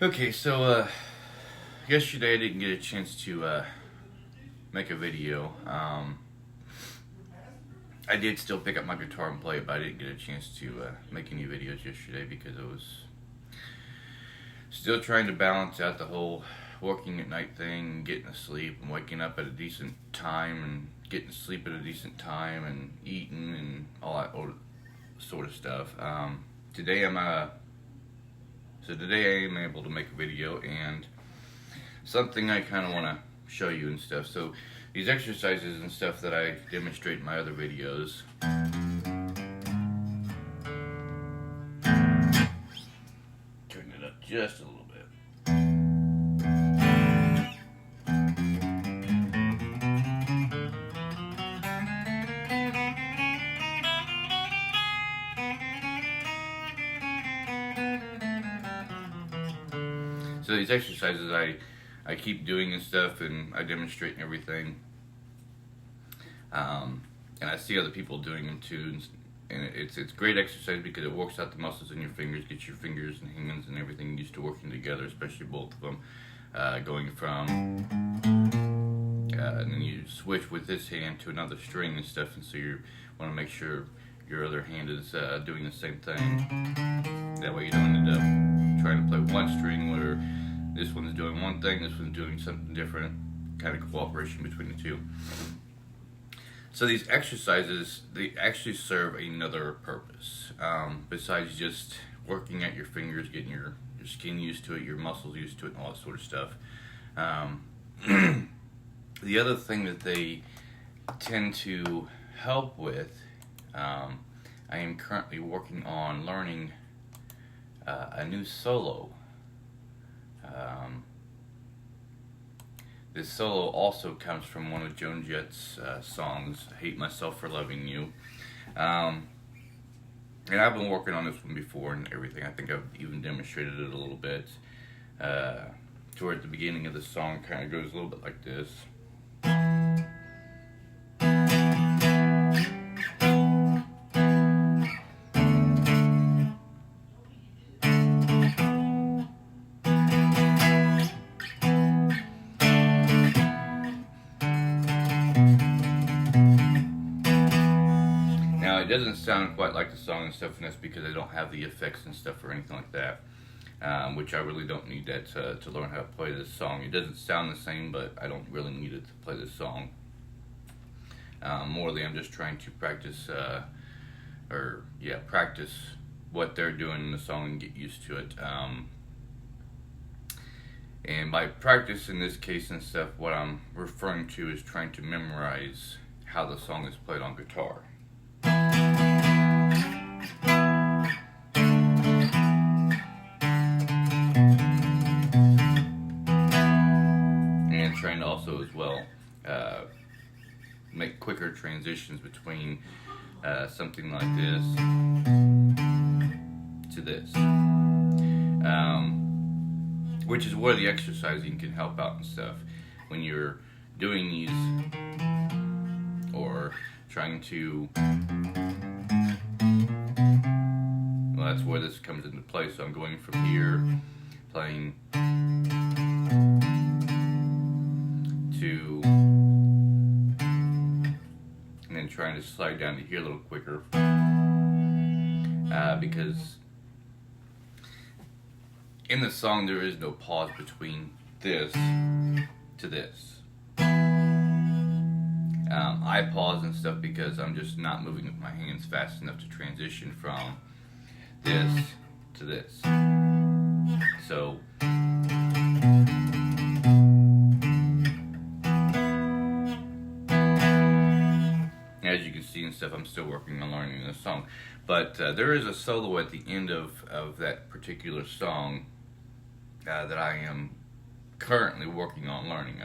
Okay, so yesterday I didn't get a chance to make a video. I did still pick up my guitar and play it, but I didn't get a chance to make any videos yesterday because I was still trying to balance out the whole working at night thing, getting to sleep and waking up at a decent time and getting to sleep at a decent time and eating and all that sort of stuff. Today today I am able to make a video and something I kind of want to show you and stuff. So these exercises and stuff that I demonstrate in my other videos. Turn it up just a little bit. So these exercises I keep doing and stuff, and I demonstrate and everything. And I see other people doing them too, and it's great exercise because it works out the muscles in your fingers, gets your fingers and hands and everything used to working together, especially both of them. Going from, and then you switch with this hand to another string and stuff, and so you want to make sure your other hand is doing the same thing. That way you don't end up trying to play one string where this one's doing one thing, this one's doing something different, kind of cooperation between the two. So these exercises, they actually serve another purpose, besides just working at your fingers, getting your skin used to it, your muscles used to it, and all that sort of stuff. The other thing that they tend to help with, I am currently working on learning a new solo. This solo also comes from one of Joan Jett's songs, "Hate Myself for Loving You." And I've been working on this one before and everything. I think I've even demonstrated it a little bit. Toward the beginning of the song, kind of goes a little bit like this. It doesn't sound quite like the song and stuff, and that's because I don't have the effects and stuff or anything like that, which I really don't need that to learn how to play this song. It doesn't sound the same, but I don't really need it to play this song. Morely, I'm just trying to practice, practice what they're doing in the song and get used to it. And by practice in this case and stuff, what I'm referring to is trying to memorize how the song is played on guitar. And trying to also as well make quicker transitions between something like this to this, which is where the exercising can help out and stuff. When you're doing these or trying to, well, that's where this comes into play. So I'm going from here, playing to, and then trying to slide down to here a little quicker, because in the song there is no pause between this to this. I pause and stuff because I'm just not moving with my hands fast enough to transition from this to this. So as you can see and stuff, I'm still working on learning this song. But there is a solo at the end of that particular song that I am currently working on learning.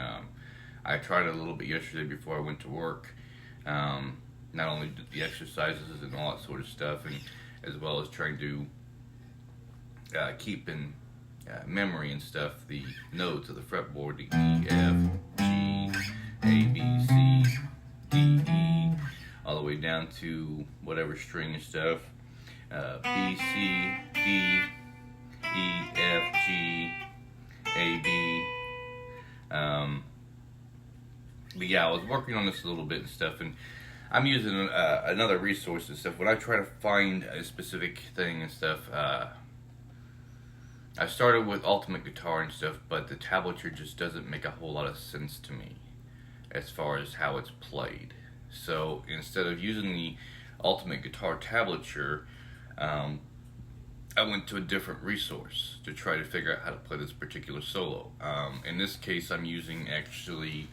I tried it a little bit yesterday before I went to work. Not only did the exercises and all that sort of stuff, and as well as trying to keep in memory and stuff the notes of the fretboard, the E, F, G, A, B, C, D, E, all the way down to whatever string and stuff. B, C, D, E, F, G, But yeah, I was working on this a little bit and stuff, and I'm using another resource and stuff. When I try to find a specific thing and stuff, I started with Ultimate Guitar and stuff, but the tablature just doesn't make a whole lot of sense to me as far as how it's played. So instead of using the Ultimate Guitar tablature, I went to a different resource to try to figure out how to play this particular solo. In this case, I'm using actually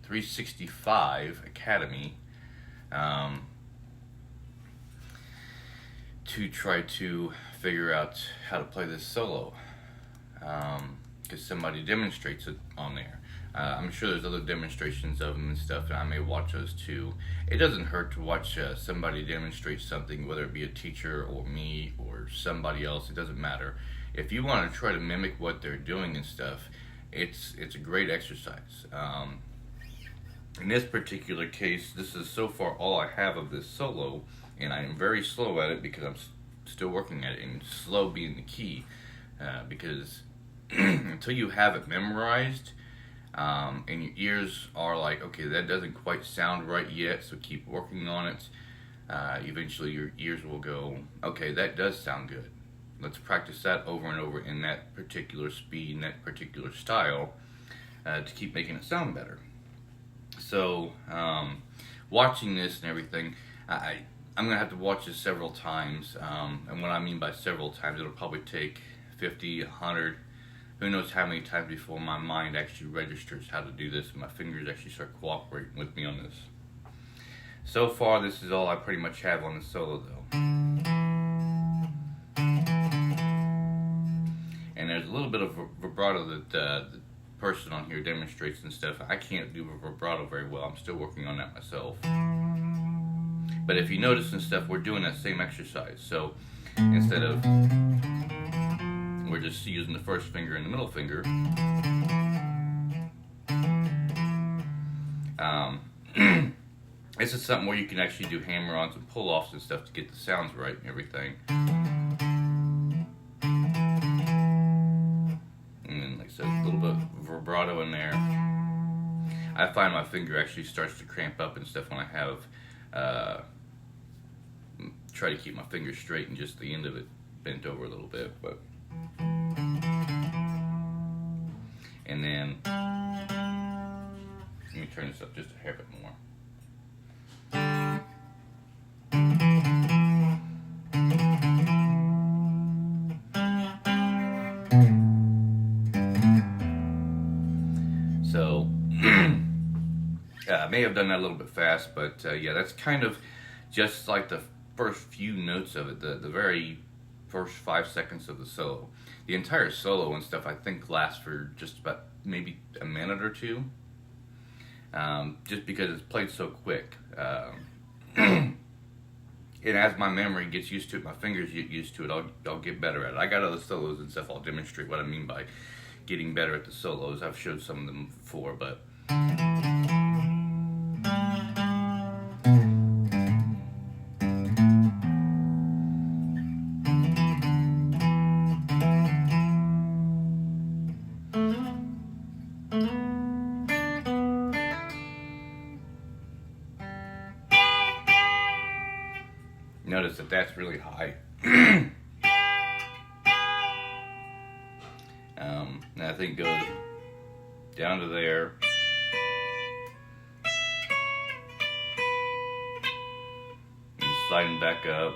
365 Academy to try to figure out how to play this solo, because somebody demonstrates it on there. I'm sure there's other demonstrations of them and stuff, and I may watch those too. It doesn't hurt to watch somebody demonstrate something, whether it be a teacher or me or somebody else. It doesn't matter. If you want to try to mimic what they're doing and stuff, it's a great exercise. In this particular case, this is so far all I have of this solo, and I am very slow at it because I'm still working at it, and slow being the key, because until you have it memorized, and your ears are like, okay, that doesn't quite sound right yet, so keep working on it. Eventually your ears will go, okay, that does sound good. Let's practice that over and over in that particular speed, in that particular style, to keep making it sound better. So, watching this and everything, I'm going to have to watch this several times, and what I mean by several times, it'll probably take 50, 100, who knows how many times before my mind actually registers how to do this and my fingers actually start cooperating with me on this. So far, this is all I pretty much have on the solo though. And there's a little bit of vibrato that the person on here demonstrates and stuff. I can't do vibrato very well. I'm still working on that myself. But if you notice and stuff, we're doing that same exercise. So instead of, we're just using the first finger and the middle finger. This is something where you can actually do hammer-ons and pull-offs and stuff to get the sounds right and everything. And then, like I said, a little bit of vibrato in there. I find my finger actually starts to cramp up and stuff when I have try to keep my finger straight and just the end of it bent over a little bit, but. And then, let me turn this up just a hair bit more. So, I may have done that a little bit fast, but yeah, that's kind of just like the first few notes of it, the very first 5 seconds of the solo. The entire solo and stuff I think lasts for just about maybe a minute or two, just because it's played so quick. And as my memory gets used to it, my fingers get used to it, I'll get better at it. I got other solos and stuff. I'll demonstrate what I mean by getting better at the solos. I've showed some of them before, but notice that that's really high. And I think goes down to there. And sliding back up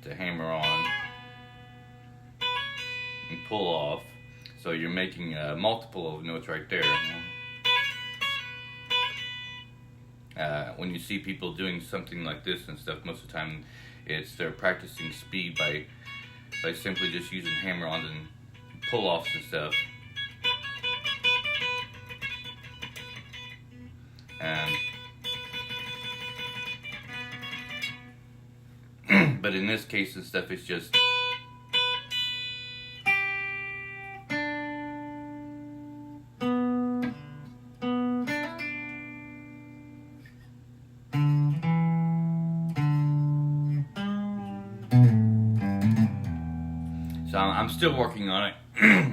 to hammer on and pull off. So you're making multiple of notes right there. When you see people doing something like this and stuff, most of the time they're practicing speed by simply just using hammer-ons and pull-offs and stuff. But in this case and stuff, it's just so I'm still working on it.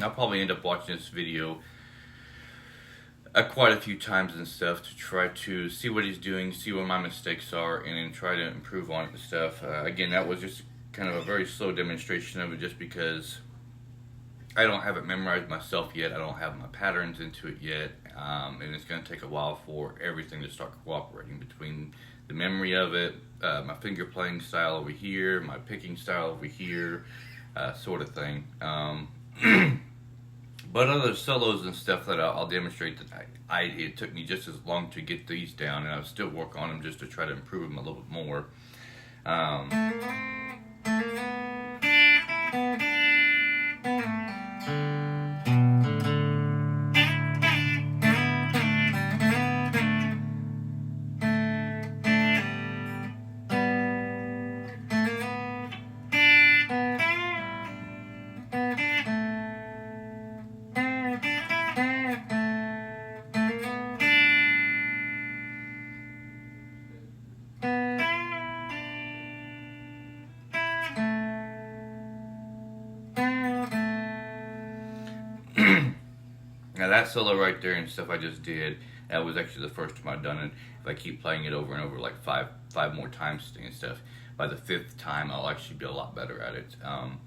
I'll probably end up watching this video quite a few times and stuff to try to see what he's doing, see what my mistakes are, and then try to improve on it and stuff. Again, that was just kind of a very slow demonstration of it, just because I don't have it memorized myself yet. I don't have my patterns into it yet, and it's going to take a while for everything to start cooperating between the memory of it, my finger playing style over here, my picking style over here, sort of thing. But other solos and stuff that I'll demonstrate, that it took me just as long to get these down, and I'll still work on them just to try to improve them a little bit more. Now that solo right there and stuff I just did, that was actually the first time I've done it. If I keep playing it over and over like five more times and stuff, by the 5th time I'll actually be a lot better at it. And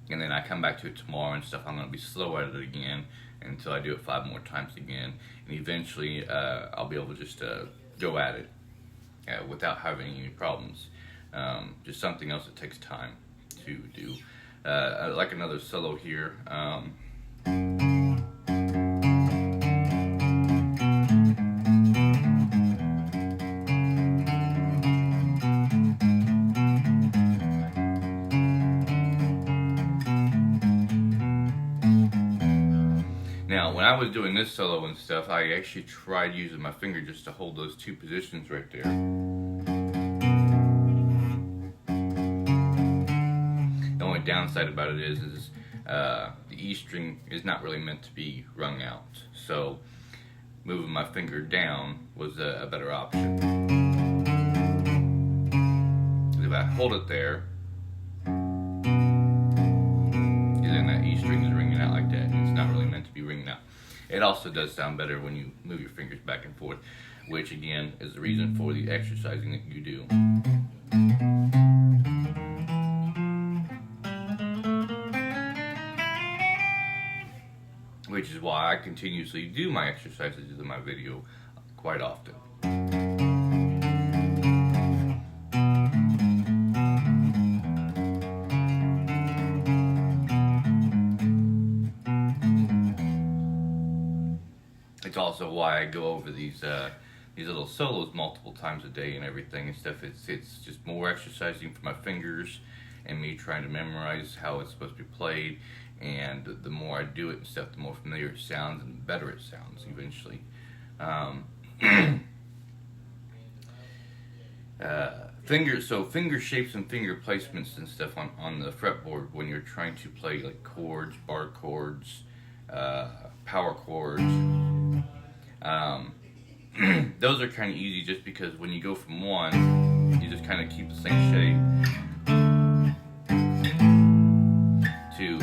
then I come back to it tomorrow and stuff, I'm going to be slow at it again until I do it 5 more times again. And eventually I'll be able to just go at it without having any problems. Just something else that takes time to do. Like another solo here. Now, when I was doing this solo and stuff, I actually tried using my finger just to hold those 2 positions right there. The only downside about it is the E string is not really meant to be wrung out. So moving my finger down was a better option. If I hold it there, then that E string is ringing out like that, and it's not really meant to be ringing out. It also does sound better when you move your fingers back and forth, which again is the reason for the exercising that you do. Which is why I continuously do my exercises in my video quite often. It's also why I go over these little solos multiple times a day and everything and stuff. It's just more exercising for my fingers and me trying to memorize how it's supposed to be played. And the more I do it and stuff, the more familiar it sounds and the better it sounds eventually. Finger shapes and finger placements and stuff on the fretboard when you're trying to play like chords, bar chords, power chords. Those are kind of easy just because when you go from one, you just kind of keep the same shape to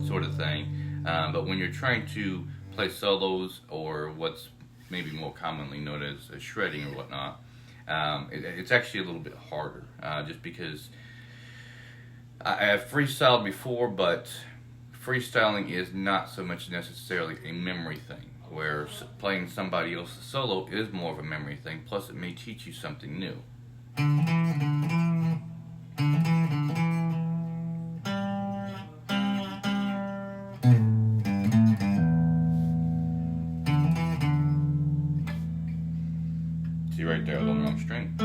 sort of thing. But when you're trying to play solos or what's maybe more commonly known as shredding or whatnot, it's actually a little bit harder just because I have freestyled before, but freestyling is not so much necessarily a memory thing, where playing somebody else's solo is more of a memory thing, plus it may teach you something new. See right there, a little wrong string.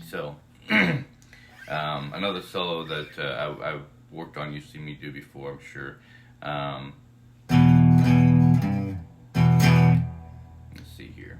So, another solo that I've worked on, you've seen me do before, I'm sure. Let's see here.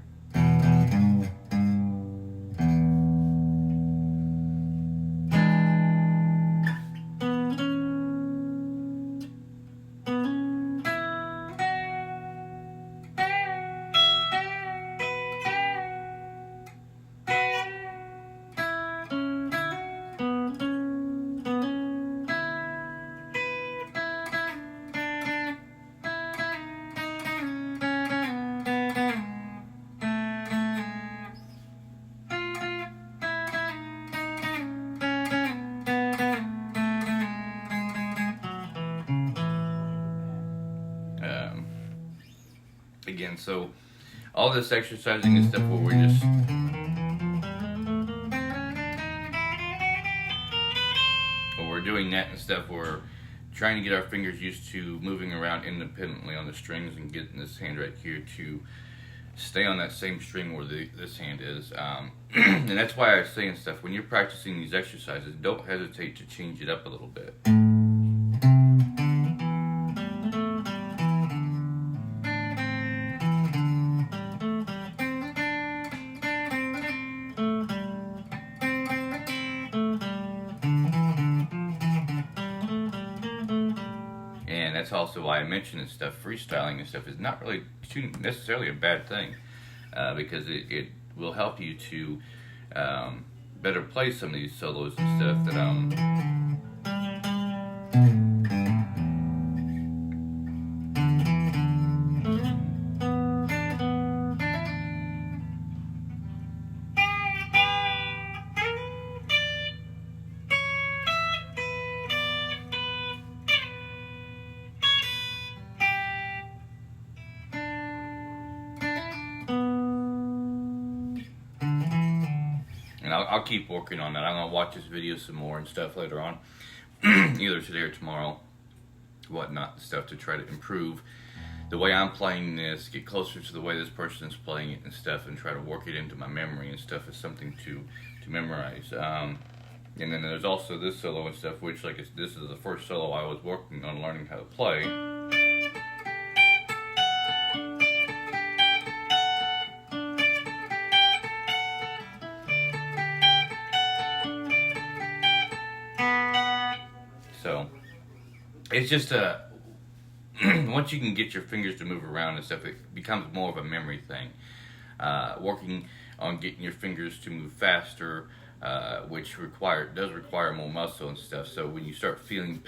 Again, so all this exercising and stuff where we're just doing that and stuff, we're trying to get our fingers used to moving around independently on the strings and getting this hand right here to stay on that same string where this hand is. And that's why I say and stuff, when you're practicing these exercises, don't hesitate to change it up a little bit. And that's also why I mentioned this stuff, freestyling and stuff is not really too necessarily a bad thing, because it will help you to better play some of these solos and stuff that and I'll keep working on that. I'm going to watch this video some more and stuff later on, either today or tomorrow, whatnot, stuff to try to improve the way I'm playing this, get closer to the way this person is playing it and stuff, and try to work it into my memory and stuff as something to memorize. And then there's also this solo and stuff, which this is the first solo I was working on learning how to play. So it's just once you can get your fingers to move around and stuff, it becomes more of a memory thing. Working on getting your fingers to move faster, which does require more muscle and stuff. So when you start feeling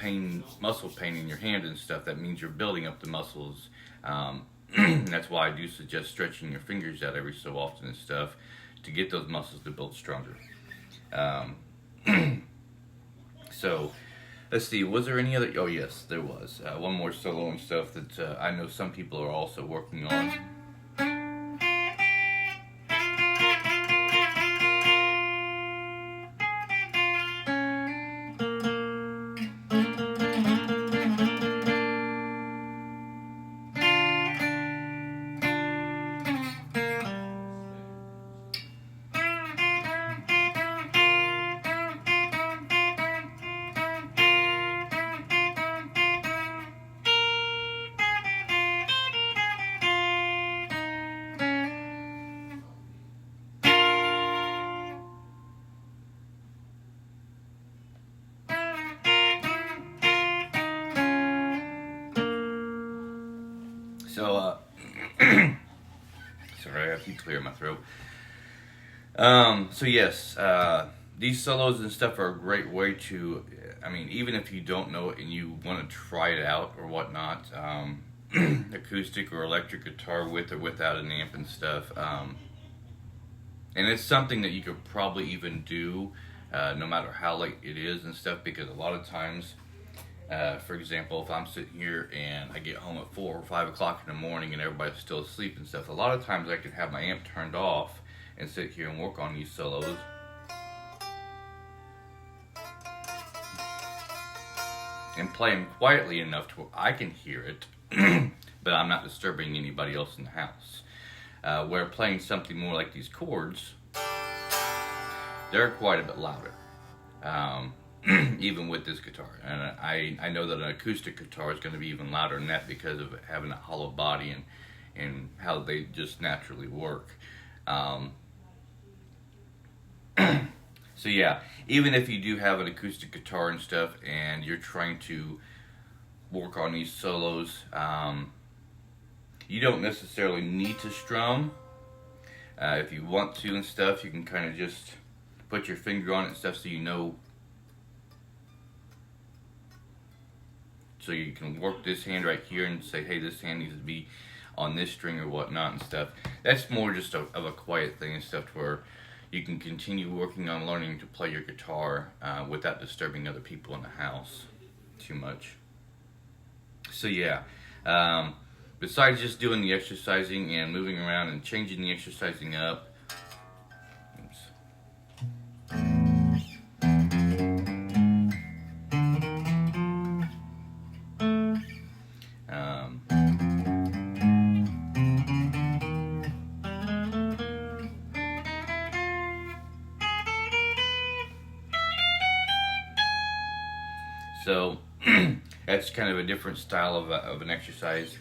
muscle pain in your hand and stuff, that means you're building up the muscles. That's why I do suggest stretching your fingers out every so often and stuff to get those muscles to build stronger. So let's see, was there any other? Oh yes, there was. One more solo and stuff that I know some people are also working on. So, sorry, I keep clearing my throat. So yes, these solos and stuff are a great way to, even if you don't know it and you want to try it out or whatnot, acoustic or electric guitar with or without an amp and stuff, and it's something that you could probably even do no matter how late it is and stuff, because a lot of times, for example, if I'm sitting here and I get home at 4 or 5 o'clock in the morning and everybody's still asleep and stuff, a lot of times I can have my amp turned off and sit here and work on these solos. And play them quietly enough to where I can hear it, but I'm not disturbing anybody else in the house. Where playing something more like these chords, they're quite a bit louder. even with this guitar. And I know that an acoustic guitar is going to be even louder than that because of having a hollow body and how they just naturally work. So yeah, even if you do have an acoustic guitar and stuff and you're trying to work on these solos, you don't necessarily need to strum. If you want to and stuff, you can kind of just put your finger on it and stuff so you know. So you can work this hand right here and say, hey, this hand needs to be on this string or whatnot and stuff. That's more just of a quiet thing and stuff where you can continue working on learning to play your guitar without disturbing other people in the house too much. So yeah, besides just doing the exercising and moving around and changing the exercising up, so that's kind of a different style of an exercise.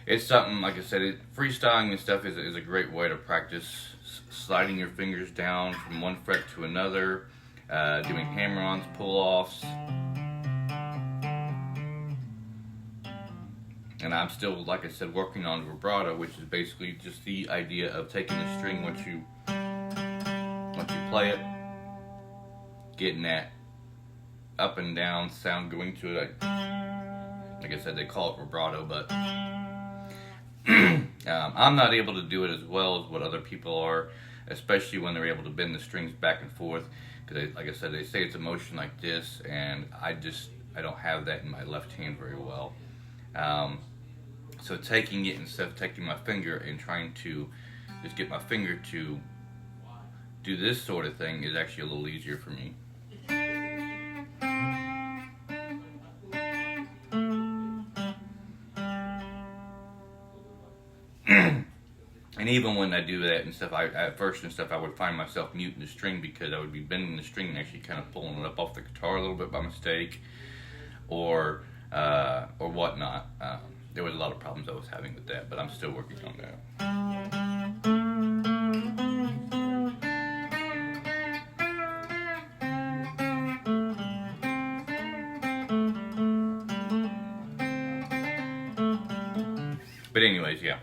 It's something, like I said, freestyling and stuff is a great way to practice sliding your fingers down from one fret to another, doing hammer-ons, pull-offs. And I'm still, like I said, working on vibrato, which is basically just the idea of taking the string once you play it, getting that up and down sound going to it. Like I said, they call it vibrato, but I'm not able to do it as well as what other people are, especially when they're able to bend the strings back and forth. Because, like I said, they say it's a motion like this, and I don't have that in my left hand very well. So taking it instead of taking my finger and trying to just get my finger to do this sort of thing is actually a little easier for me. And even when I do that and stuff, at first and stuff, I would find myself muting the string because I would be bending the string and actually kind of pulling it up off the guitar a little bit by mistake, or whatnot. There was a lot of problems I was having with that, but I'm still working on that. But anyways, yeah.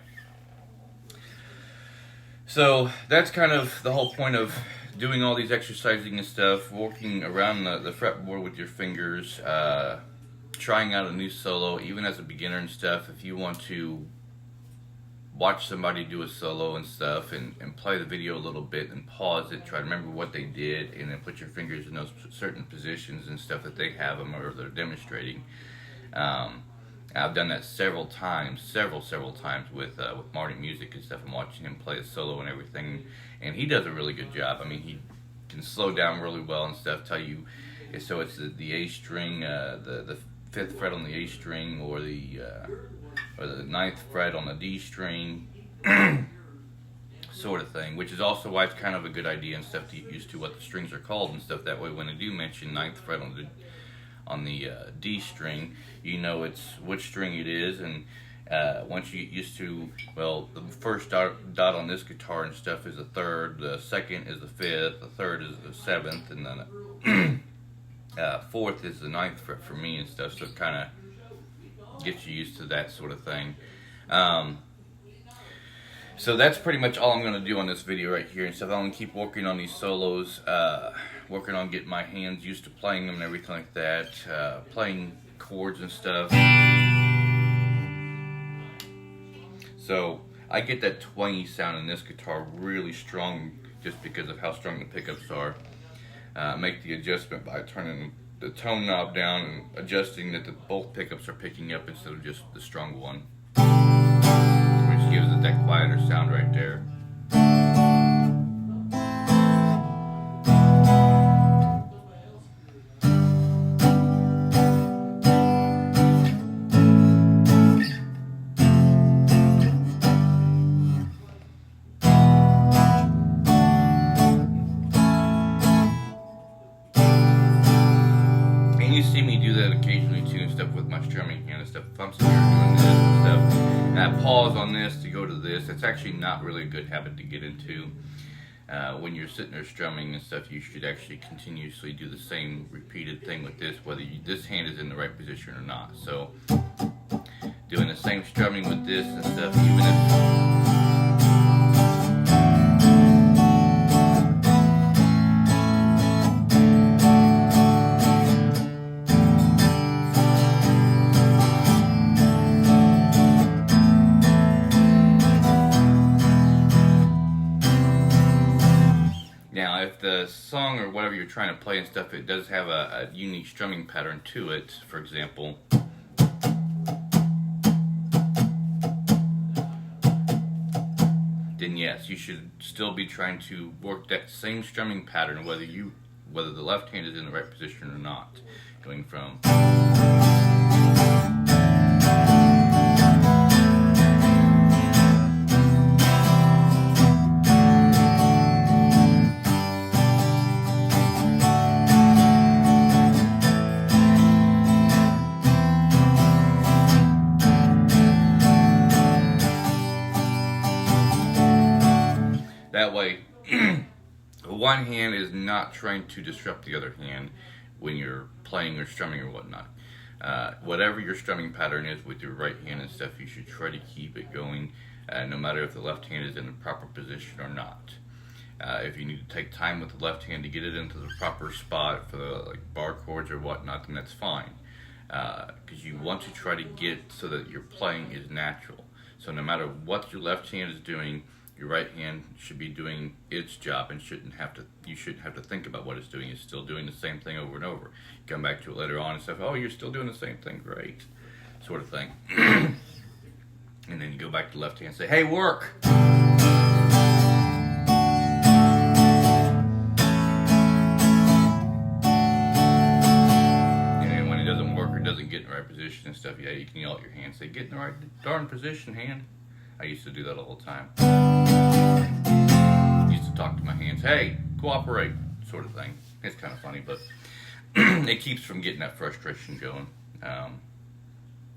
So that's kind of the whole point of doing all these exercising and stuff, working around the fretboard with your fingers, trying out a new solo, even as a beginner and stuff. If you want to watch somebody do a solo and stuff and play the video a little bit and pause it, try to remember what they did, and then put your fingers in those certain positions and stuff that they have them or they're demonstrating. I've done that several times with Marty Music and stuff. I'm watching him play a solo and everything, and he does a really good job. I mean, he can slow down really well and stuff, tell you, so it's the A string, the 5th fret on the A string, or the 9th fret on the D string, sort of thing, which is also why it's kind of a good idea and stuff to get used to what the strings are called and stuff. That way when I do mention 9th fret on the D string, you know it's which string it is. And once you get used to, well, the first dot on this guitar and stuff is the 3rd, the 2nd is the 5th, the 3rd is the 7th, and then 4th is the 9th fret for me and stuff, so it kind of gets you used to that sort of thing. So that's pretty much all I'm going to do on this video right here and stuff. I'm going to keep working on these solos, working on getting my hands used to playing them and everything like that, playing chords and stuff. So I get that twangy sound in this guitar really strong just because of how strong the pickups are. Make the adjustment by turning the tone knob down and adjusting that both pickups are picking up instead of just the strong one, which gives it that quieter sound right there. you see me do that occasionally too and stuff with my strumming hand and stuff. If I'm sitting here doing this and stuff, and I pause on this to go to this, it's actually not really a good habit to get into. When you're sitting there strumming and stuff, you should actually continuously do the same repeated thing with this, whether this hand is in the right position or not. So, doing the same strumming with this and stuff, even if... Now, if the song or whatever you're trying to play and stuff, it does have a unique strumming pattern to it, for example, then yes, you should still be trying to work that same strumming pattern, whether the left hand is in the right position or not. Going from... That way, one hand is not trying to disrupt the other hand when you're playing or strumming or whatnot. Whatever your strumming pattern is with your right hand and stuff, you should try to keep it going, no matter if the left hand is in the proper position or not. If you need to take time with the left hand to get it into the proper spot for the bar chords or whatnot, then that's fine. Because you want to try to get so that your playing is natural. So no matter what your left hand is doing, your right hand should be doing its job and you shouldn't have to think about what it's doing. It's still doing the same thing over and over. You come back to it later on and stuff, oh, you're still doing the same thing, great, sort of thing. And then you go back to the left hand and say, hey, work! And then when it doesn't work or doesn't get in the right position and stuff, yeah, you can yell at your hand, say, get in the right darn position, hand. I used to do that all the time. Used to talk to my hands, hey, cooperate, sort of thing. It's kind of funny, but it keeps from getting that frustration going. I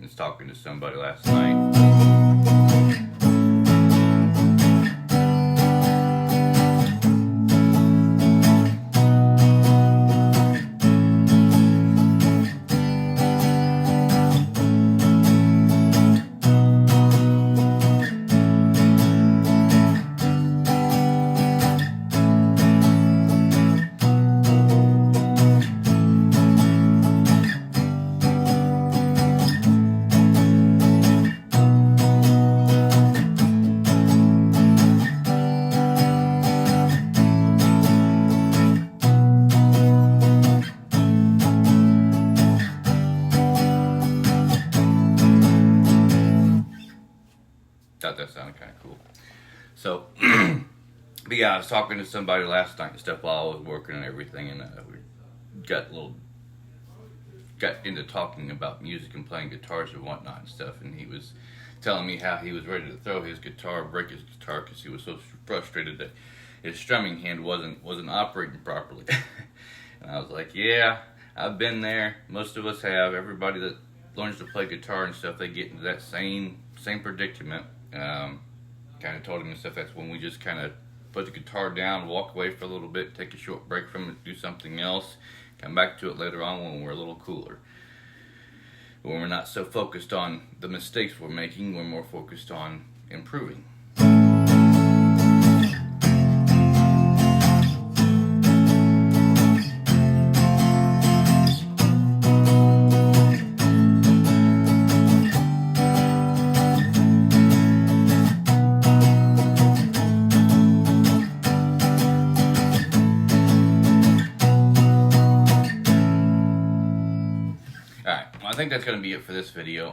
was talking to somebody last night. Thought that sounded kind of cool. So, but yeah, I was talking to somebody last night and stuff while I was working and everything, and we got into talking about music and playing guitars and whatnot and stuff, and he was telling me how he was ready to throw his guitar, break his guitar, because he was so frustrated that his strumming hand wasn't operating properly. And I was like, yeah, I've been there. Most of us have. Everybody that learns to play guitar and stuff, they get into that same predicament. Kind of told him and stuff, that's when we just kind of put the guitar down, walk away for a little bit, take a short break from it, do something else, come back to it later on when we're a little cooler. When we're not so focused on the mistakes we're making, we're more focused on improving. I think that's going to be it for this video.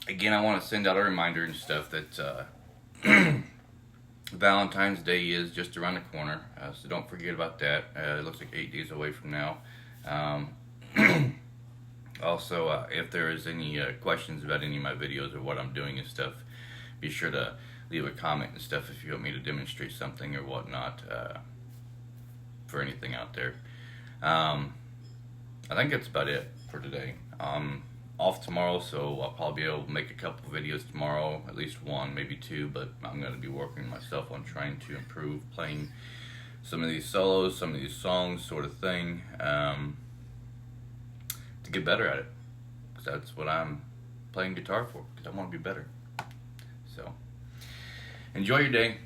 Again, I want to send out a reminder and stuff that Valentine's Day is just around the corner, so don't forget about that. It looks like 8 days away from now. Also, if there is any questions about any of my videos or what I'm doing and stuff, be sure to leave a comment and stuff if you want me to demonstrate something or whatnot for anything out there. I think that's about it for today. Off tomorrow, so I'll probably be able to make a couple videos tomorrow, at least one, maybe two, but I'm going to be working myself on trying to improve playing some of these solos, some of these songs, sort of thing, to get better at it, because that's what I'm playing guitar for, because I want to be better. So, enjoy your day.